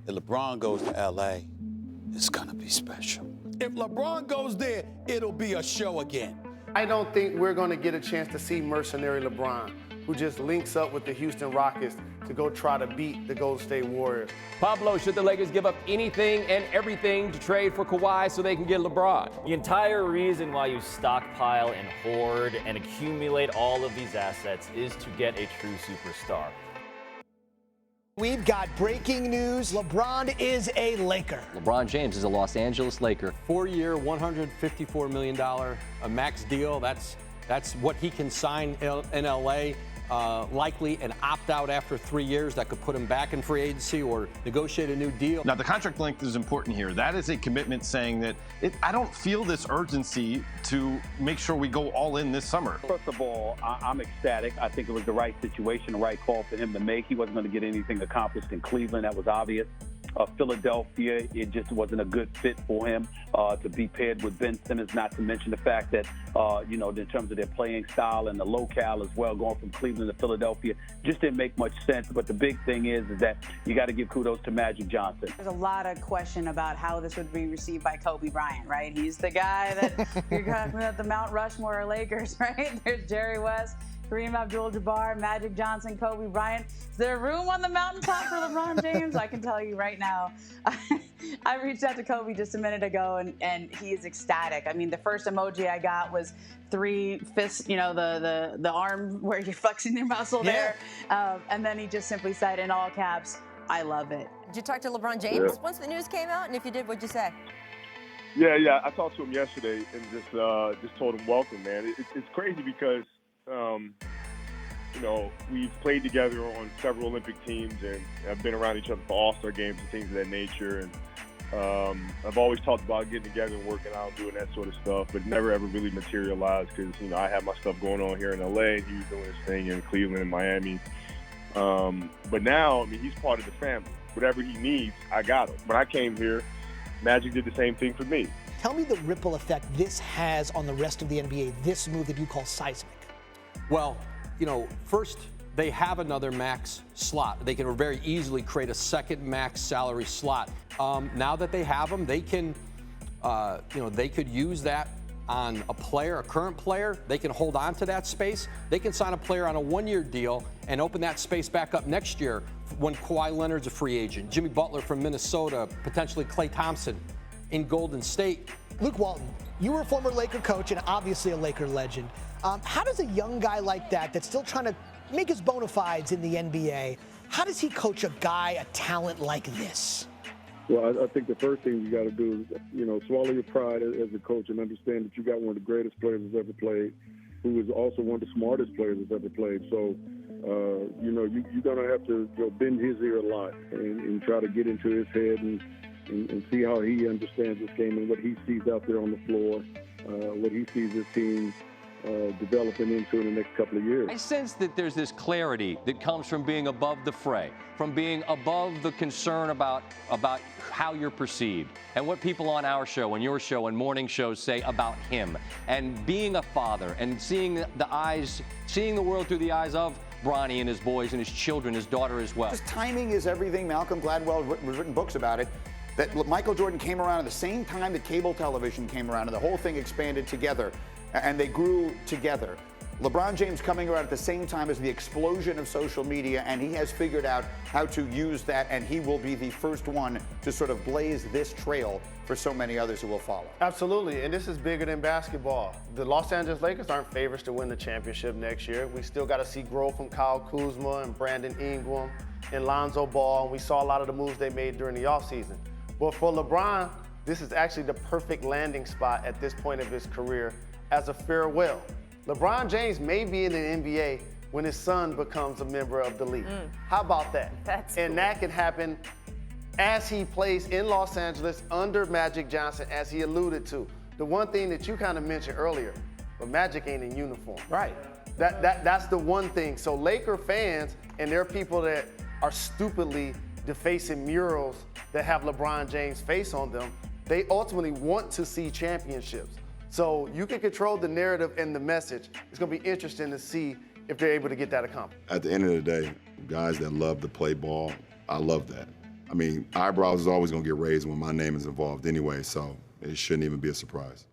If LeBron goes to L.A., it's going to be special. If LeBron goes there, it'll be a show again. I don't think we're going to get a chance to see mercenary LeBron, who just links up with the Houston Rockets to go try to beat the Golden State Warriors. Pablo, should the Lakers give up anything and everything to trade for Kawhi so they can get LeBron? The entire reason why you stockpile and hoard and accumulate all of these assets is to get a true superstar. We've got breaking news. LeBron is a Laker. LeBron James is a Los Angeles Laker. 4-year, $154 million a max deal. That's what he can sign in L.A. Likely an opt-out after 3 years that could put him back in free agency or negotiate a new deal. Now, the contract length is important here. That is a commitment saying that I don't feel this urgency to make sure we go all in this summer. First of all, I'm ecstatic. I think it was the right situation, the right call for him to make. He wasn't going to get anything accomplished in Cleveland. That was obvious. Philadelphia, it just wasn't a good fit for him to be paired with Ben Simmons, not to mention the fact that, in terms of their playing style and the locale as well, going from Cleveland to Philadelphia, just didn't make much sense. But the big thing is that you got to give kudos to Magic Johnson. There's a lot of question about how this would be received by Kobe Bryant, right? He's the guy that you're talking about the Mount Rushmore Lakers, right? There's Jerry West, Kareem Abdul-Jabbar, Magic Johnson, Kobe Bryant. Is there room on the mountaintop for LeBron James? I can tell you right now. I reached out to Kobe just a minute ago, and he is ecstatic. I mean, the first emoji I got was 3 fists, the arm where you're flexing your muscle there. And then he just simply said in all caps, "I love it." Did you talk to LeBron James once the news came out? And if you did, what'd you say? Yeah. I talked to him yesterday and just told him welcome, man. It's crazy because we've played together on several Olympic teams and have been around each other for All-Star games and things of that nature. And I've always talked about getting together and working out, doing that sort of stuff, but never ever really materialized because, I have my stuff going on here in LA. He was doing his thing in Cleveland and Miami. But now, he's part of the family. Whatever he needs, I got him. When I came here, Magic did the same thing for me. Tell me the ripple effect this has on the rest of the NBA, this move that you call seismic. Well, first, they have another max slot. They can very easily create a second max salary slot. Now that they have them, they can, they could use that on a current player. They can hold on to that space. They can sign a player on a 1-year deal and open that space back up next year when Kawhi Leonard's a free agent, Jimmy Butler from Minnesota, potentially Klay Thompson in Golden State. Luke Walton, you were a former Laker coach and obviously a Laker legend. How does a young guy like that's still trying to make his bona fides in the NBA, how does he coach a guy, a talent like this? Well, I think the first thing you got to do is, swallow your pride as a coach and understand that you got one of the greatest players that's ever played, who is also one of the smartest players that's ever played. So, you're going to have to bend his ear a lot and try to get into his head and see how he understands this game and what he sees out there on the floor, what he sees his team developing into in the next couple of years. I sense that there's this clarity that comes from being above the fray, from being above the concern about how you're perceived and what people on our show and your show and morning shows say about him, and being a father and seeing the world through the eyes of Bronny and his boys and his children, his daughter as well. Just timing is everything. Malcolm Gladwell has written books about it. That Michael Jordan came around at the same time that cable television came around, and the whole thing expanded together, and they grew together. LeBron James coming around at the same time as the explosion of social media, and he has figured out how to use that, and he will be the first one to sort of blaze this trail for so many others who will follow. Absolutely, and this is bigger than basketball. The Los Angeles Lakers aren't favorites to win the championship next year. We still got to see growth from Kyle Kuzma and Brandon Ingram and Lonzo Ball, and we saw a lot of the moves they made during the offseason. But for LeBron, this is actually the perfect landing spot at this point of his career as a farewell. LeBron James may be in the NBA when his son becomes a member of the league. How about that? That's and cool. That can happen as he plays in Los Angeles under Magic Johnson, as he alluded to. The one thing that you kind of mentioned earlier, but Magic ain't in uniform. Right. That's the one thing. So Laker fans, and there are people that are stupidly defacing murals that have LeBron James' face on them, they ultimately want to see championships. So you can control the narrative and the message. It's going to be interesting to see if they're able to get that accomplished. At the end of the day, guys that love to play ball, I love that. I mean, eyebrows is always going to get raised when my name is involved anyway, so it shouldn't even be a surprise.